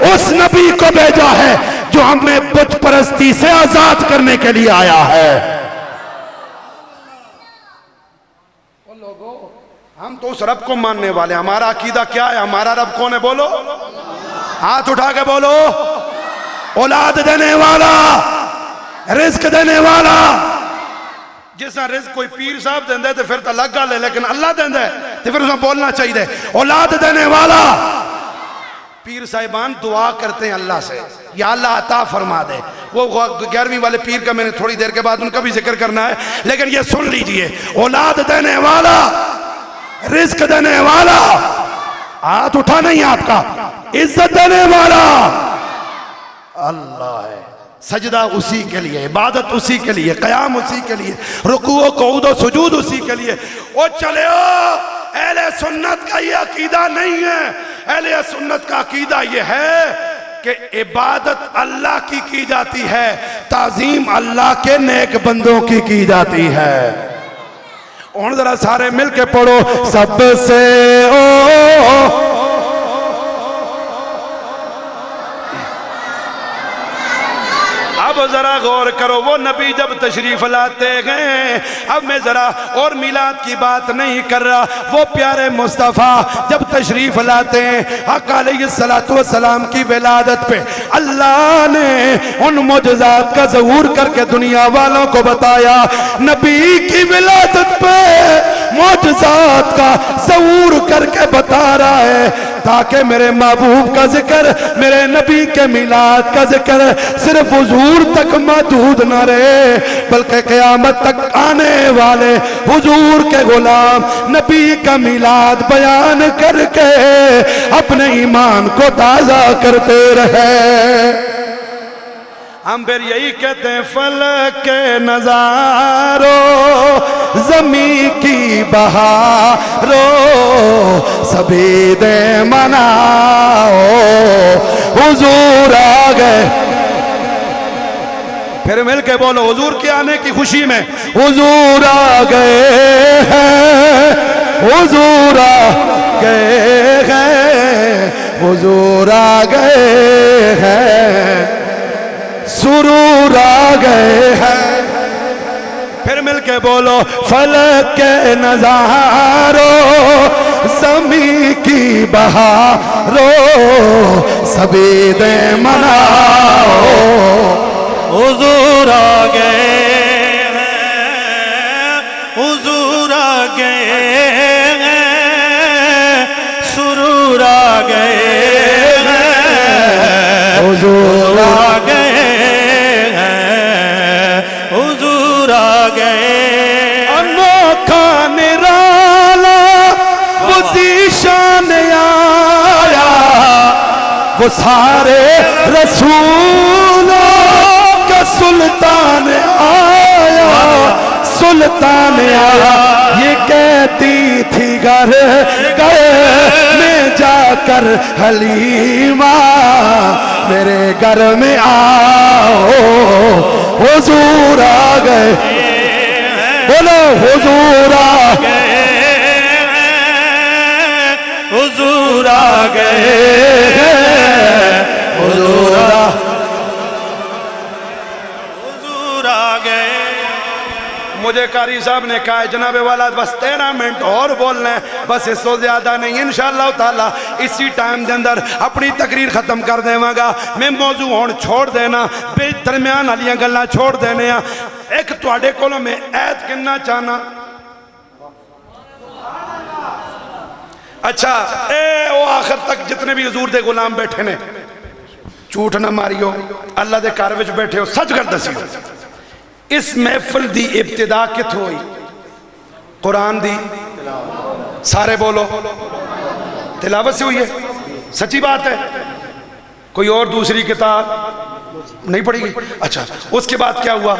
उस नबी को भेजा है जो हमें बुत परस्ती से आजाद करने के लिए आया है। लोगों, हम तो उस रब को मानने वाले, हमारा अकीदा क्या है? हमारा रब कौन है? बोलो, हाथ उठा के बोलो। औलाद देने वाला, रिस्क देने वाला। जिस रिस्क कोई पीर साहब देंदा है तो फिर तो अलग गल है, लेकिन अल्लाह देंदा है तो फिर उसमें बोलना चाहिए। औलाद देने वाला। पीर साहिबान दुआ करते हैं अल्लाह से, या अल्लाह अता फरमा दे। वो 11वीं वाले पीर का मैंने थोड़ी देर के बाद उनका भी जिक्र करना है, लेकिन ये सुन लीजिए, औलाद देने वाला, रिस्क देने वाला, हाथ उठा नहीं आपका, इज्जत देने वाला अल्लाह है। सजदा उसी के लिए, इबादत उसी के लिए, कयाम उसी के लिए, रुकू कऊद सुजूद उसी के लिए। ओ चले अहले सुन्नत का ये अकीदा नहीं है। अहले सुन्नत का अकीदा ये है कि इबादत अल्लाह की जाती है, ताजीम अल्लाह के नेक बंदों की जाती है। और जरा सारे मिलके पढ़ो, सबसे ओ अब जरा गौर करो, वो नबी जब तशरीफ लाते गए, अब मैं जरा और मिलाद की बात नहीं कर रहा, वो प्यारे मुस्तफ़ा जब तशरीफ लाते हैं, हक़ अलैहिस्सलातु वस्सलाम की विलादत पे अल्लाह ने उन मुजज़ात का ज़हूर करके दुनिया वालों को बताया। नबी की विलादत पे मुजज़ात का ज़हूर करके बता रहा है, ताकि मेरे महबूब का जिक्र, मेरे नबी के मिलाद का जिक्र सिर्फ हुजूर तक महदूद न रहे, बल्कि क़यामत तक आने वाले हुजूर के गुलाम नबी का मिलाद बयान करके अपने ईमान को ताज़ा करते रहे। हम फिर यही कहते हैं, फलक के नजारो, जमी की बहारो, सभी दे मनाओ, हुजूर आ गए। फिर मिल के बोलो, हुजूर के आने की खुशी में हुजूर आ गए हैं, हुजूर आ गए हैं, हुजूर आ गए हैं, सुरूर आ गए हैं। फिर मिलके बोलो, फलक के नजारो, ज़मी की बहारो, सभी दे मनाओ, हुजूर आ गए हैं, हुजूर आ गए हैं, सुरूर आ गए हैं, हुजूर आ गए हैं, हुजूर आ गए। अनोखा निराला वो ज़ीशान आया, वो सारे रसूलों सुल्तान आया, सुल्तान आया। ये कहती थी घर में जाकर हलीमा, मेरे घर में आओ, हुजूर आ गए। बोलो, हुजूर आ गए, हुजूर आ गए, हुजूर आ मुझे कारी साहब ने कहा, जनाबे वाला बस 13 मिनट और बोलना है, बस इससे ज्यादा नहीं। इंशाअल्लाह ताला इसी टाइम के अंदर अपनी तकरीर खत्म कर देवांगा। मैं मौजू हुण छोड़ देना, दरम्यान वाली गल्लां छोड़ देने। एक तुहाडे कोलों मैं ऐत किन्ना चाहना। अच्छा, ए वो आखिर तक जितने भी हुजूर दे गुलाम बैठे ने, झूठ ना मारियो, अल्लाह दे घर विच बैठे हो, सच कर दसियो, इस महफिल दी इब्तिदा कित्थों हुई? कुरान दी, सारे बोलो, तिलावत से हुई है। सच्ची बात है, कोई और दूसरी किताब नहीं पढ़ेगी। अच्छा, उसके बाद क्या हुआ?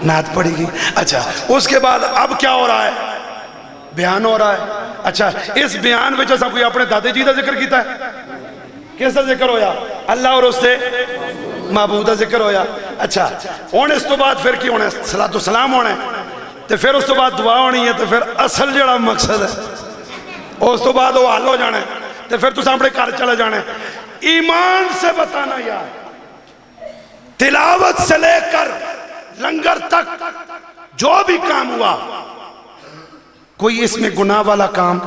नात पढ़ेगी। अच्छा, उसके बाद अब क्या हो रहा है? बयान हो रहा है। अच्छा, इस बयान में जैसा कोई अपने दादे जी का जिक्र किया है, किसका जिक्र होया? अल्लाह और उससे महबूब का जिक्र होया। अच्छा, हुण इस तो बाद फिर की होना? सलातो सलाम होना है, तो फिर उस तो बाद दुआ होनी है, तो फिर असल जो मकसद है उस तो बाद वो हल हो जाना है, तो फिर तुम अपने घर चले जाना है। ईमान से बताना यार, तिलावत से लेकर लंगर तक जो भी काम हुआ, कोई इसमें गुनाह वाला काम,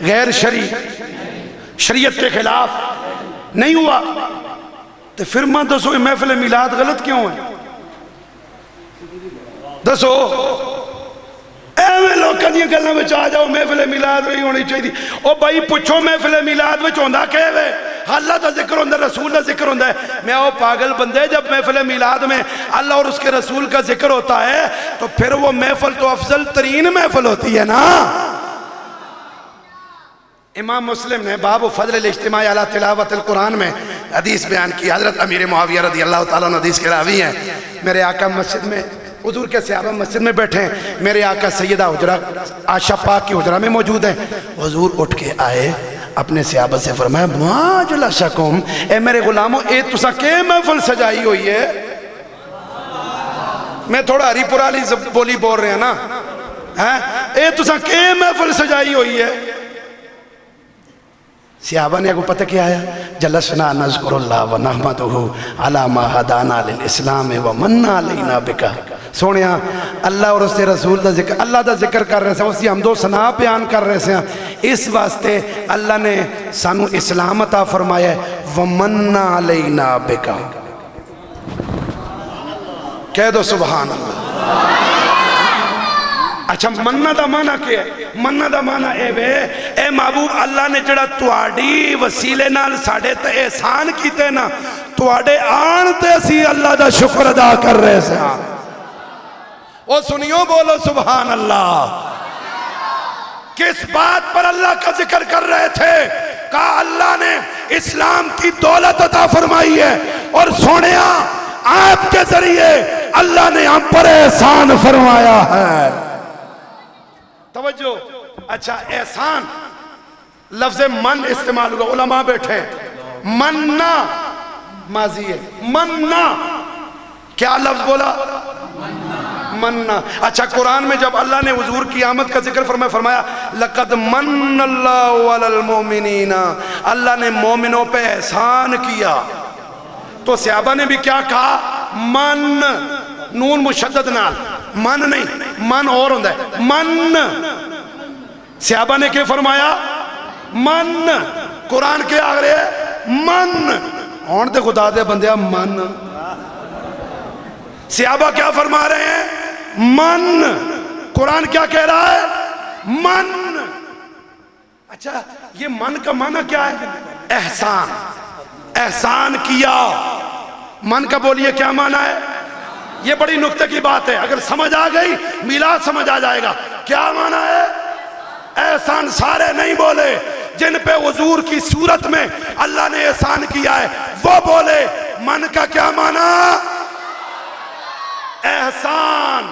गैर शरीयत के खिलाफ नहीं हुआ, तो फिर मैं दसो महफिल मिलाद गलत क्यों है? दसो एवं लोगों दी गल्लां विच आ जाओ महफिल मिलाद नहीं होनी चाहिए। ओ भाई पुछो महफिल मिलाद विच होंदा क्या है? अल्लाह का जिक्र होंदा, रसूल का जिक्र होंदा है। मैं वो पागल बंदे, जब महफिल मिलाद में अल्लाह और उसके रसूल का जिक्र होता है तो फिर वो महफिल तो अफजल तरीन महफिल होती है ना। इमाम मुस्लिम ने बाब फजल इज्तिमा अला तिलावत अल कुरान में हदीस बयान की। हजरत अमीर मुआविया रज़ी अल्लाह तआला अन्हु हदीस के रावी हैं। मेरे आका मस्जिद में, हुजूर के सहाबा मस्जिद में बैठे हैं, मेरे आका सैयदा हुजरा आशा पाक की हुजरा में मौजूद हैं। हुजूर उठ के आए, अपने सहाबा से फरमाया मा जलसकुम, ए मेरे गुलामों ए तुसा के महफिल सजाई हुई है? मैं थोड़ा हरीपुरा वाली बोली बोल रहे हैं ना, है ए तुसा के महफिल सजाई हुई है? सियाबा ने को पता क्या आया, जलसना नज़कुरुल्लाह व नहमदुहु अला मा हदाना लिल इस्लाम व मन्ना अलैना बिका। सोनिया अल्लाह और उसके रसूल का जिक्र, अल्लाह का जिक्र कर रहे थे, उसकी हमदो सना बयान कर रहे थे। इस वास्ते अल्लाह ने सानू इस्लाम अता फरमाया, व मन्ना अलैना बिका। कह दो सुभान अल्लाह। अच्छा मन्ना दा माना क्या है? मन्ना दा माना ए महबूब अल्लाह ने जड़ा तुहाडी वसीले नाल साडे ते एहसान कीते ना, तुहाडे आन ते असी अल्लाह दा शुक्र अदा कर रहे से। ओ सुनियो, बोलो सुभान अल्लाह। किस बात पर अल्लाह का जिक्र कर रहे थे? कहा अल्लाह ने इस्लाम की दौलत अता फरमाई है और सोनिया आपके जरिए अल्लाह ने हम पर एहसान फरमाया है। तवज्जो। अच्छा एहसान लफ्ज़ मन इस्तेमाल हुआ, उलमा बैठे, मन्ना माजी है, मन्ना क्या लफ्ज बोला? मन्ना। अच्छा कुरान में जब अल्लाह ने हुजूर की आमद का जिक्र फरमाया लक़द मन्नल्लाहु अलल मोमिनीना, अल्लाह ने मोमिनों पे एहसान किया, तो सहाबा ने भी क्या कहा? मन, नून मुशद्दद नाल, मन नहीं, मन और होता है, मन। सहाबा ने क्या फरमाया? मन। कुरान के आ रहे है मन, हूं तो खुदा दे बंदे मन। सहाबा क्या फरमा रहे हैं? मन। कुरान क्या कह रहा है? मन। अच्छा ये मन का माना क्या है? एहसान, एहसान किया। मन का बोलिए क्या माना है? ये बड़ी नुक्ते की बात है, अगर समझ आ गई मिलाद समझ आ जाएगा। क्या माना है? एहसान सारे नहीं बोले, जिन पे हुजूर की सूरत में अल्लाह ने एहसान किया है वो बोले। मन का क्या माना? एहसान।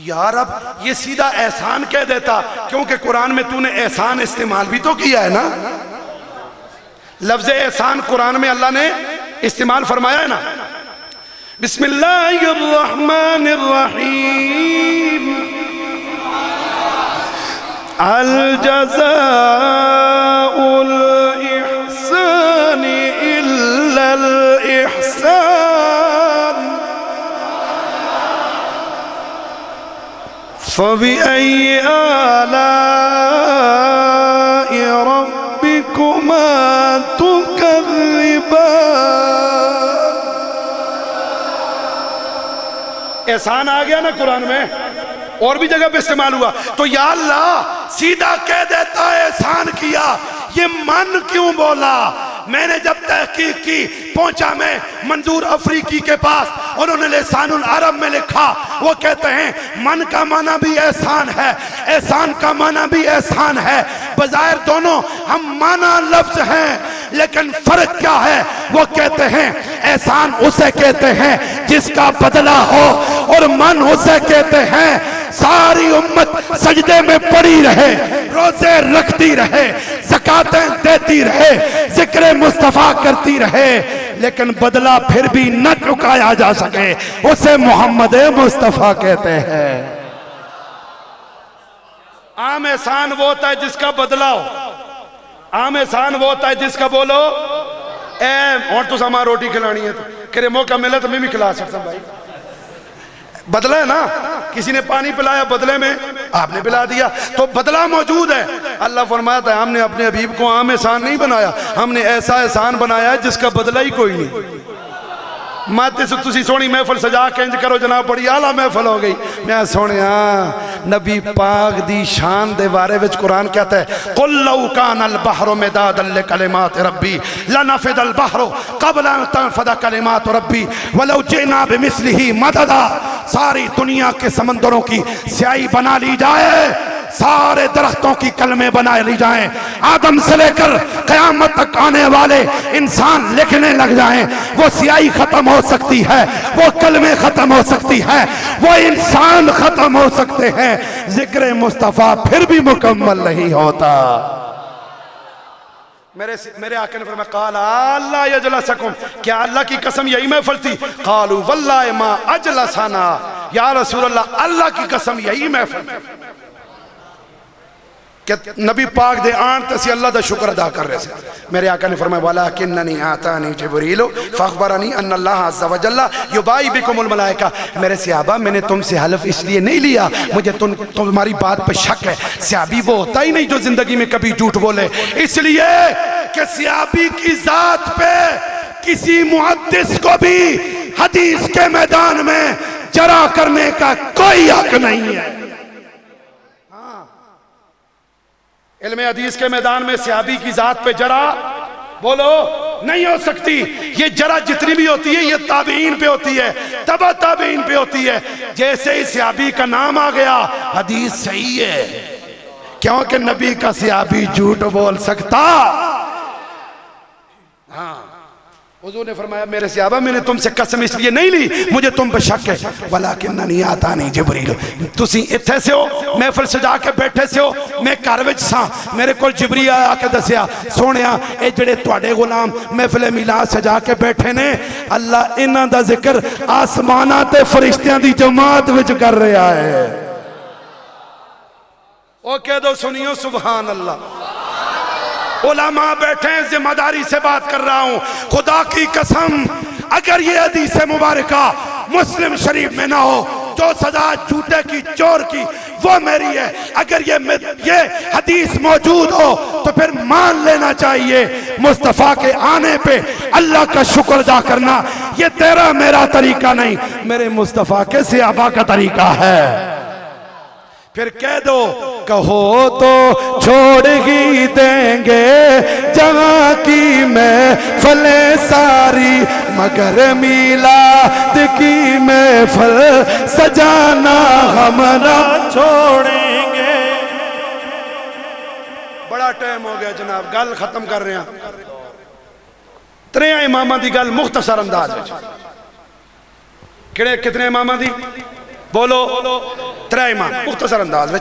यार अब ये सीधा एहसान कह देता, क्योंकि कुरान में तूने एहसान इस्तेमाल भी तो किया है ना। लफ्ज़ एहसान कुरान में अल्लाह ने इस्तेमाल फरमाया है ना। बिस्मिल्लाहिर्रहमानिर्रहीम। अल जज़ाउल इहसानी इल्लल इहसान फबिअय्यि आलाइ रब्बिकुमा तुकज़्ज़िबान। एहसान आ गया ना कुरान में, और भी जगह पे इस्तेमाल हुआ। तो या अल्लाह सीधा कह देता है एहसान किया, ये मन क्यों बोला? मैंने जब तहकीक की पहुंचा मैं मंजूर अफरीकी के पास, उन्होंने लिसानुल अरब में लिखा, वो कहते हैं मन का माना भी एहसान है, एहसान का माना भी एहसान है। बज़ाहिर दोनों हम माना लफ्ज हैं, लेकिन फर्क क्या है? वो कहते हैं एहसान उसे कहते हैं जिसका बदला हो, और मन उसे कहते हैं सारी उम्मत सजदे में पड़ी रहे, रोजे रखती रहे, ज़कातें देती रहे, जिक्र मुस्तफा करती रहे, लेकिन बदला फिर भी न चुकाया जा सके, उसे मोहम्मद मुस्तफा कहते हैं। आम एहसान वो होता है जिसका बदला हो, आम एहसान वो होता है जिसका बोलो ए और तो सामान रोटी खिलानी है तो करे मौका मिले तो मैं भी खिला सकता हूँ भाई। बदला है ना, किसी ने पानी पिलाया बदले में आपने पिला दिया, तो बदला मौजूद है। अल्लाह फरमाता है हमने अपने हबीब को आम एहसान नहीं बनाया, हमने ऐसा एहसान बनाया है जिसका बदला ही कोई नहीं। माते से तुसी सोनी महफिल सजा के इंज करो जनाब, बड़ी आला महफिल हो गई। मैं सोने नबी पाक दी शान दे बारे विच कुरान कहता है कुल लौ कानल बहरु मिदादन लिकलिमात रब्बी लनफिदल बहरु क़ब्ल अन तनफद कलिमात रब्बी वलौ जिना बिमिस्लिही मददा। सारी दुनिया के समंदरों की स्याही बना ली जाए, सारे दरख्तों की कलमे बना ली जाएं, आदम से लेकर कयामत तक आने वाले इंसान लिखने लग जाएं, वो स्याही खत्म हो सकती है, वो कलमे खत्म हो सकती है, वो इंसान खत्म हो सकते हैं, जिक्र मुस्तफा फिर भी मुकम्मल नहीं होता। मेरे आका ने फरमाया काला अल्लाह यजलसकुम, क्या अल्लाह की कसम यही महफिल थी? कालू वल्लाहि मा अजलसना, या रसूल अल्लाह अल्लाह की कसम यही महफिल। क्या नबी पाक दे आन ते सी अल्लाह दा शुक्र अदा कर रहे थे। मेरे आका ने फरमाया वाला किन्ननी आतानी जिब्रील फअखबरनी अन अल्लाह अज़्ज़ा व जल्ला युबाई बिकुमुल मलाइका। मेरे सहाबा मैंने तुमसे हलफ इसलिए नहीं लिया, मुझे तुम्हारी बात पे शक है। सहाबी वो होता ही नहीं जो जिंदगी में कभी झूठ बोले, इसलिए कि सहाबी की जात पे किसी मुहद्दिस को भी हदीस के मैदान में जरा करने का कोई हक नहीं है। इल्मे हदीस के मैदान में सहाबी की जात पे जरा बोलो नहीं हो सकती। ये जरा जितनी भी होती है ये ताबीन पे होती है, तबा ताबीन पे होती है। जैसे ही सहाबी का नाम आ गया हदीस सही है, क्योंकि नबी का सहाबी झूठ बोल सकता। हाँ, हुजूर ने फरमाया मेरे सहाबा मैंने तुमसे कसम इसलिए नहीं ली, मुझे तुम पे शक है। वलाकिन्ननी आतानी जिब्रील, तुसी इत्थे से हो महफिल सजा के बैठे से हो, मैं घर विच सा, मेरे को जिब्रील आके दसिया सोनिया ये जेड़े तुहाडे गुलाम महफिल मिलाद सजा के बैठे ने, अल्लाह इन्हां दा जिक्र आसमानां ते फरिश्तियां दी जमात विच कर रहा है। ओ कह दो सुनियो सुभान अल्लाह। उलमा बैठे हैं, जिम्मेदारी से बात कर रहा हूं, खुदा की कसम अगर ये हदीस मुबारका मुस्लिम शरीफ में ना हो, जो सजा झूठे की चोर की वो मेरी है। अगर ये हदीस मौजूद हो तो फिर मान लेना चाहिए मुस्तफा के आने पे अल्लाह का शुक्र अदा करना ये तेरा मेरा तरीका नहीं, मेरे मुस्तफा के सहाबा का तरीका है। फिर कह दो कहो तो छोड़ ही देंगे जहाँ की महफिले सारी, मगर मिलाद की महफिल सजाना हम ना छोड़ेंगे। बड़ा टाइम हो गया जनाब, गल खत्म कर रहे हैं। त्रेया इमामा की गल मुख्तसर अंदाज में, किहड़े कितने इमामा की बोलो? त्रै इमाम मुख्तसर अंदाज में।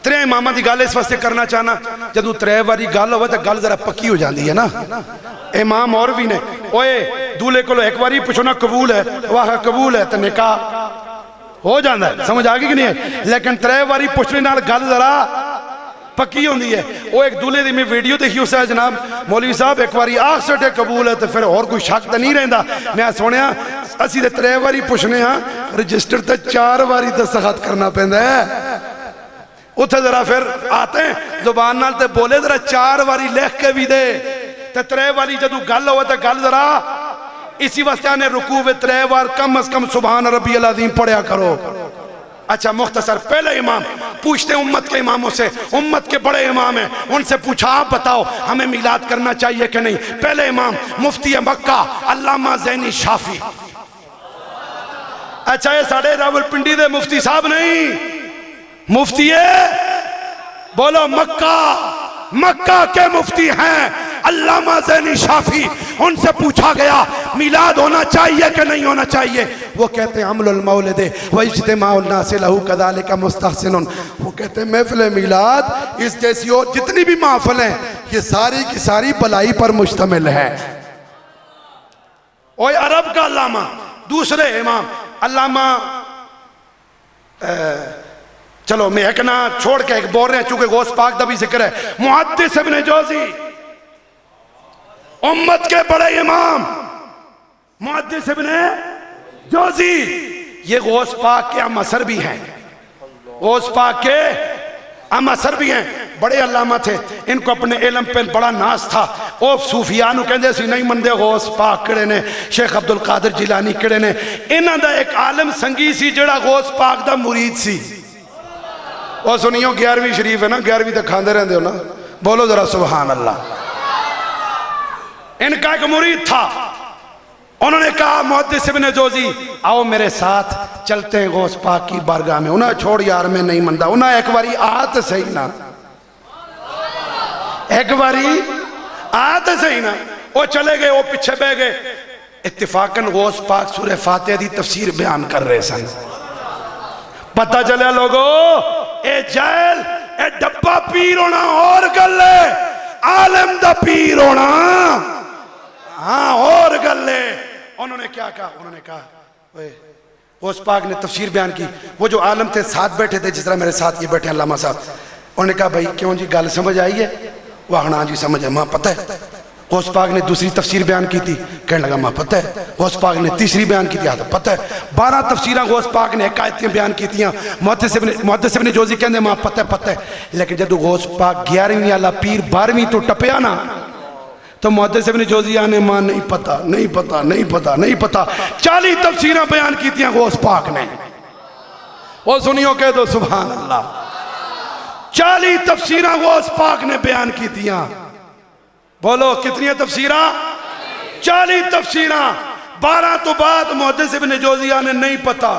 त्रै इमामा की गल इस वास्ते करना चाहना, जदों त्रै वारी गल हो तो गल जरा पक्की हो जाती है ना। इमाम और भी ने, ओए दूल्हे को एक बारी पूछो ना कबूल है, वाह कबूल है तो निकाह हो जाता है, समझ आ गई कि नहीं है। लेकिन त्रै बारी पूछने नाल गल जरा पक्की होती है। वो एक दूल्हे की मैं वीडियो देखी, उस जनाब मौलवी साहब एक बारी आख सटे कबूल है तो फिर और कोई शक तो नहीं रहा। मैं सुनिया असी तो त्रै बारी पुछने हाँ, रजिस्टर तो 4 बारी दस्तखत करना पैंदा है। उथे जरा फिर आते हैं जुबान नाल ते बोले जरा 4 बारी लिख के भी दे, तो त्रै बारी जदों गल हो तो गल जरा इसी वास्ते आने रुकू में 3 बार कम अज कम सुभान रब्बियल अज़ीम पढ़िया करो। अच्छा मुख्तसर पहले इमाम पूछते उम्मत के इमामों से, उम्मत के बड़े इमाम हैं, उनसे पूछा आप बताओ हमें मिलाद करना चाहिए कि नहीं। पहले इमाम मुफ्ती मक्का अल्लामा ज़ैनी शाफी। अच्छा ये साढ़े रावलपिंडी दे मुफ्ती साहब नहीं, मुफ्ती है बोलो मक्का, मक्का के मुफ्ती हैं अल्लामा ज़ैनी शाफी। उनसे पूछा गया मिलाद होना चाहिए कि नहीं होना चाहिए, वो कहते हैं अमलुल मौलिद व इज्तिमाउन नास लहू कज़ालिका मुस्तहसिनुन। वो कहते हैं महफिल मिलाद इस जैसी और जितनी भी महफिल हैं ये सारी की सारी भलाई पर मुश्तमिल है। और अरब का अल्लामा दूसरे इमाम अल्लामा चलो मैं एक ना छोड़ के एक बोल रहे हैं चूंकि गौस पाक दा भी जिक्र है, मुहद्दिस इब्न जौज़ी उम्मत के बड़े इमाम मुहद्दिस इब्ने जोजी, ये गौस पाक के हम असर भी हैं, गौस पाक के हम असर भी हैं, बड़े अल्लामा थे, इनको अपने इलम पे बड़ा नाज था। ओ सूफिया नूं कहंदे सी नहीं मनदे गौस पाक किहड़े ने, शेख अब्दुल कादिर जिलानी किहड़े ने। इन्हां दा एक आलम संगी सी जिहड़ा गौस पाक दा मुरीद सी। ओ सुनियो 11वीं शरीफ है ना, 11वीं तो खांदे रहंदे हो ना, बोलो जरा सुभान अल्लाह। इनका एक मुरीद था, उन्होंने कहा मुहद्दिस इब्ने जोजी आओ मेरे साथ चलते हैं गौस पाक की बारगाह में। उन्हें छोड़ यार मैं नहीं मनता, उन्हें एक बारी आ तो सही ना, एक बारी आ तो सही ना। वो चले गए, वो पीछे बह गए। इत्तिफाकन गौस पाक सूरह फातिहा दी तफसीर बयान कर रहे सन। पता चला लोगो ए जैल ए डब्बा पीर होना और गल है, आलम दा पीर होना हाँ और गल है। उन्होंने क्या कहा, उन्होंने कहा गौस पाक ने तफसीर बयान की। वो जो आलम थे साथ बैठे थे, जिस तरह मेरे साथ ये बैठे अल्लामा साहब, उन्होंने कहा भाई क्यों जी गल समझ आई है? वह हाँ जी समझ है, माँ पता है। गौस पाक ने दूसरी तफसीर बयान की थी, कहने लगा माँ पता है। गौस पाक ने तीसरी बयान की थी, हाँ तो पता है। 12 तफसीरां गौस पाक ने हकायतें बयान की थी। मुहद्दिस इब्ने जोजी कहते माँ पता है पता है। लेकिन जब गौस पाक 11वीं वाला पीर 12वीं तो टपया ना, तो मुहद्दिस इब्ने जोजी ने मां नहीं पता नहीं पता नहीं पता नहीं पता 40 तफसीरां बयान की थी गौस पाक ने। वो सुनियो कह दो सुभान अल्लाह। 40 तफसीरां गौस पाक ने बयान की थी। बोलो कितनी तफसीरां? 40 तफसीरां। 12 तो बाद मुहद्दिस इब्ने जोजिया ने नहीं पता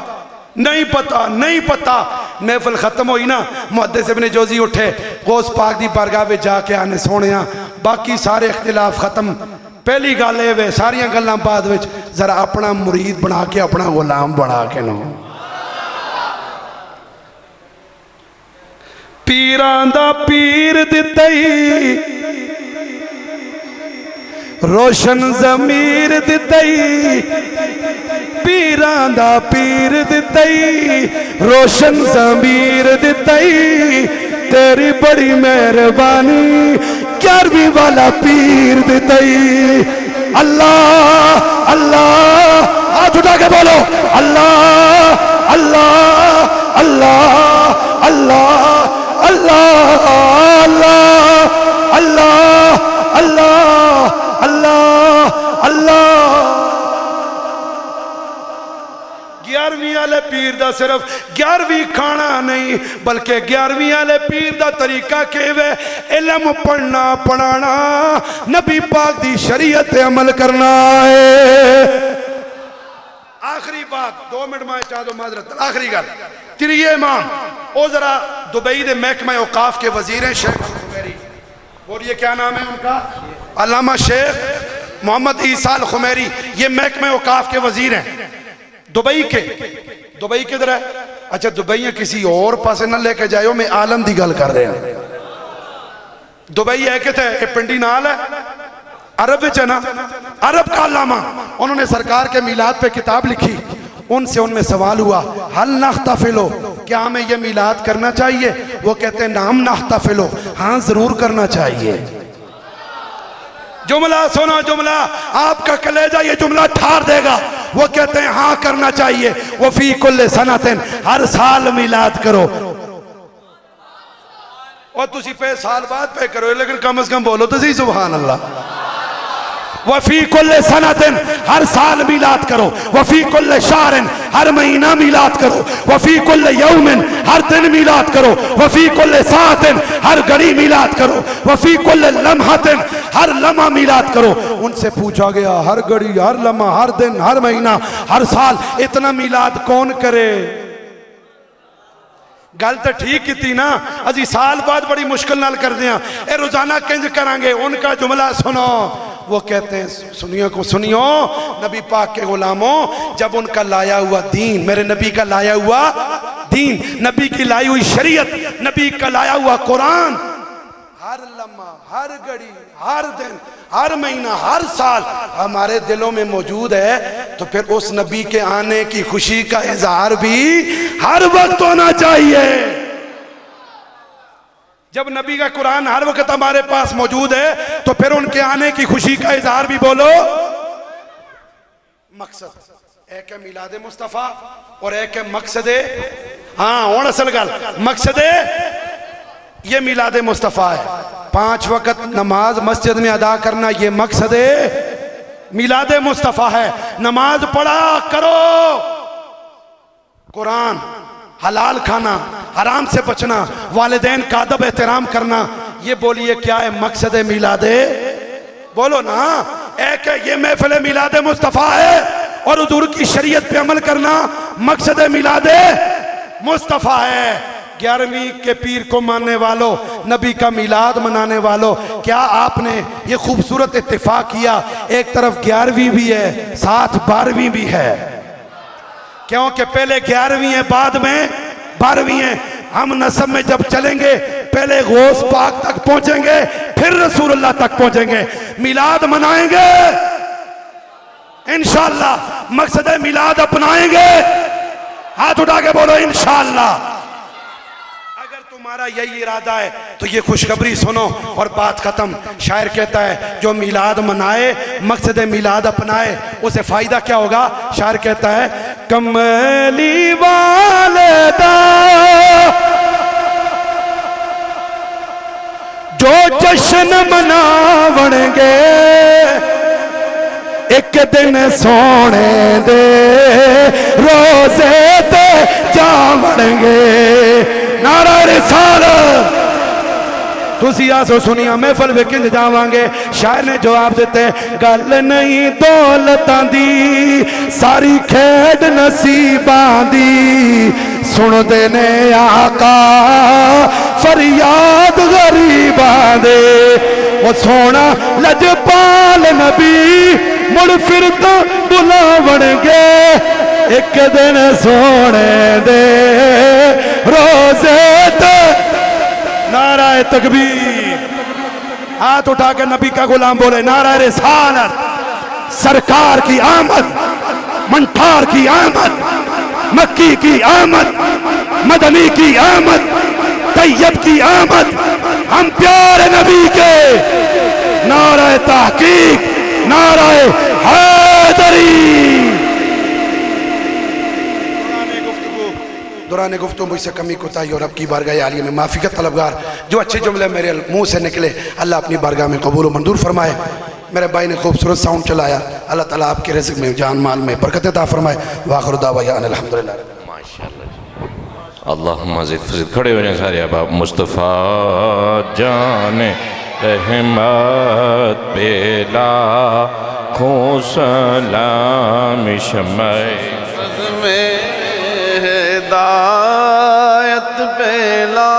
नहीं पता नहीं पता। महफिल खत्म हुई ना, मुहद्दिस इब्ने जोजी उठे, गौस पाक दी बारगाह में जाके आने सोने बाकी सारे इख्तिलाफ खत्म। पहली गल ये वे सारिया गल्लां बाद विच जरा अपना मुरीद बना के अपना गुलाम बना के नो। पीरां दा पीर दित्तई रोशन ज़मीर दित्तई, पीरां दा पीर दित्तई रोशन ज़मीर दित्तई, तेरी बड़ी मेहरबानी 11वीं वाला पीर दित्तई। अल्लाह अल्लाह हाथ उठा के बोलो अल्लाह अल्लाह अल्लाह अल्लाह अल्लाह अल्लाह अल्लाह अल्लाह अल्लाह अल्लाह। 11वीं वाले पीर दा सिर्फ 11वीं खाना नहीं, बल्कि 11वीं वाले पीर दा तरीका केवे इल्म पढ़ना पढ़ाना, नबी पाक दी शरीयत पे अमल करना है। आखिरी बात 2 मिनट में चाह दो माजरत, आखिरी गल तिरिये इमाम ओ जरा दुबई दे महकमा औकाफ के वजीर हैं शेख खुमैरी, और ये क्या नाम है उनका? अल्लामा शेख मोहम्मद ईसा अल खुमैरी। ये महकमा औकाफ के वजीर हैं दुबई के। दुबई किधर है? अच्छा दुबई किसी और पास ना लेके जाओ, मैं आलम दी गल कर रहा हूं। दुबई है कितने पिंडी नाल है, अरब है ना, अरब का अल्लामा। उन्होंने सरकार के मिलाद पे किताब लिखी। उनसे उनमें सवाल हुआ हल नख्तफिलो, क्या हमें ये मिलाद करना चाहिए? वो कहते हैं नाम नख्तफिलो, हाँ जरूर करना चाहिए। जुमला सुनो, जुमला आपका कलेजा ये जुमला ठार देगा। वो कहते हैं हाँ करना चाहिए। वो फी कुल्ले सनतिन, हर साल मिलाद करो। और तुसी पे साल बाद पे करो, लेकिन कम से कम बोलो तो सही सुभान अल्लाह। वफी कुल्ले सनतिन, हर साल मिलाद करो। वफी कुल्ले शारिन, हर महीना मिलाद करो। वफी कुल्ले यौमिन, हर दिन मिलाद करो। वफी कुल्ले सातिन, हर घड़ी मिलाद करो। वफी कुल्ले लम्हतिन, हर लम्हा मिलाद करो। उनसे पूछा गया हर घड़ी, हर लम्हा, हर दिन, हर महीना, हर साल इतना मिलाद कौन करे? गल तो ठीक की ना, अजी साल बाद बड़ी मुश्किल नाल कर दिया, ए रोजाना किंज करांगे। उनका जुमला सुनो, वो कहते हैं सुनियो को सुनियो, नबी पाक के गुलामों, जब उनका लाया हुआ दीन, मेरे नबी का लाया हुआ दीन, नबी की लाई हुई शरीयत, नबी का लाया हुआ कुरान हर लम्हा, हर घड़ी, हर दिन, हर महीना, हर साल हमारे दिलों में मौजूद है, तो फिर उस नबी के आने की खुशी का इजहार भी हर वक्त होना चाहिए। जब नबी का कुरान हर वक्त हमारे पास मौजूद है तो फिर उनके आने की खुशी का इजहार भी बोलो। मकसद एक है मिलाद मुस्तफ़ा और एक है मकसद, हाँ और असल गल मकसद ये मिलाद मुस्तफ़ा है। 5 वक्त नमाज मस्जिद में अदा करना ये मकसद मिलाद मुस्तफ़ा है। नमाज पढ़ा करो, कुरान, हलाल खाना, हराम से बचना, वालिदैन का अदब एहतराम करना, ये बोलिए क्या है मकसद मिलादे? बोलो ना। एक है ये महफिल मिलादे मुस्तफ़ा है और हुजूर की शरीयत पे अमल करना मकसद मिलादे मुस्तफ़ा है। 11वीं के पीर को मानने वालों, नबी का मिलाद मनाने वालों, क्या आपने ये खूबसूरत इत्तेफाक किया? एक तरफ 11वीं भी है, साथ 12वीं भी है, क्योंकि पहले 11वीं है बाद में 12वीं है। हम नसब में जब चलेंगे पहले गौस पाक तक पहुंचेंगे, फिर रसूलुल्लाह तक पहुंचेंगे, मिलाद मनाएंगे इंशाअल्लाह, मकसद मिलाद अपनाएंगे। हाथ उठा के बोलो इंशाअल्लाह। अगर तुम्हारा यही इरादा है तो ये खुशखबरी सुनो और बात खत्म। शायर कहता है जो मिलाद मनाए, मकसद मिलाद अपनाए, उसे फायदा क्या होगा? शायर कहता है कमली वालेदा जो जश्न मनावणगे, एक दिन सोने दे रोजे ते जावणगे। नारा रिसालत। तुसी आसो सुनिया महफल वे किंज जावांगे। शायर ने जवाब दिते गल नहीं दौलतां दी, सारी खेड नसीबां दी, सुनदे ने आका फरियाद गरीबां दे। ओ सोना लजपाल नबी मुड़ फिर तो बुलावणगे, एक दिन सोने दे रोजे ते। नाराए तकबीर। हाथ उठा के नबी का गुलाम बोले नारा रिसालत। सरकार की आमद, मंठार की आमद, मक्की की आमद, मदनी की आमद, तैयब की आमद, हम प्यारे नबी के। नाराए तहकीक, नाराए हैदरी। दौरान गुफ्तगू मुझसे कमी कोताही और अब की बारगाह आलिया में माफ़ी का तलबगार जो अच्छे जुमले मेरे मुंह से निकले अल्लाह अपनी बारगाह में कबूल मंजूर फरमाए। मेरे भाई ने खूबसूरत साउंड चलाया, अल्लाह ताला आपके रिज़्क़ में, जान माल में बरकत अता फरमाए। वाखिर दावाना अल्हम्दुलिल्लाह। माशाअल्लाह। अल्लाहुम्मा ज़िद फज़िद। खड़े हो जाए सारे अब आप। मुस्तफ़ा जाने रहमत बेला खो सलाम शम्मे हिदायत पे ला